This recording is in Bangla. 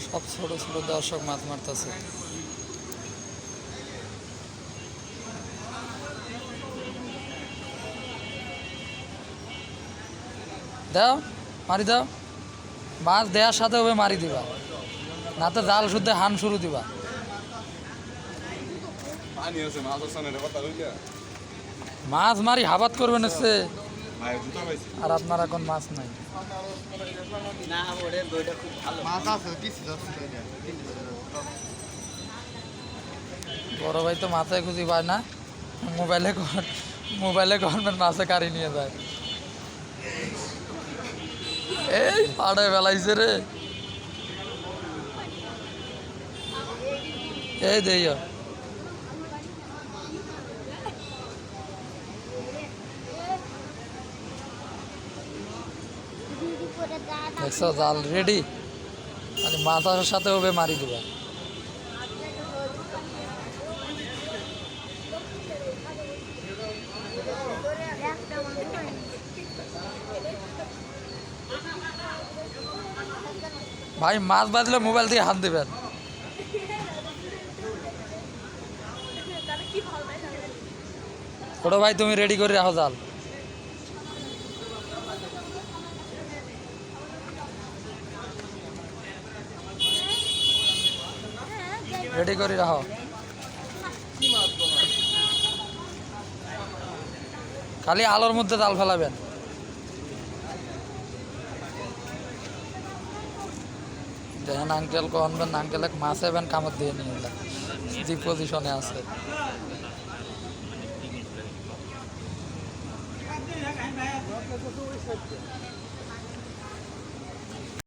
সব ছোট ছোট দর্শক মাছ মারতেছে। দাও মারি দাও, মাছ দেওয়ার সাথে হবে মারি দিবা, না তো জাল শুদ্ধ হান শুরু দিবা। মাছ মারি হাবাত করবেন এসে, আর আপনার এখন মাছ নাই। বড় ভাই তো মাথায় খুঁজি পায় না, মোবাইলে গভর্নমেন্ট মাছে কারি নিয়ে যায়। এই পাড়ে বেলাইছে রে, এই দেই দেখছো জাল রেডি, মানে মাথার সাথে হবে মারি দিবা। ভাই মাছ বাঁধলে মোবাইল দিয়ে হাত দিবেন। ছোট ভাই তুমি রেডি করে রাখো জাল। রেডি করে রাখো। খালি আলোর মধ্যে জাল ফেলাবেন। দেখেন আঙ্কেল কনবেন, আঙ্কেল এক মাছ এবেন কামড় দিয়ে নিয়ে যান, যে পজিশনে আছে।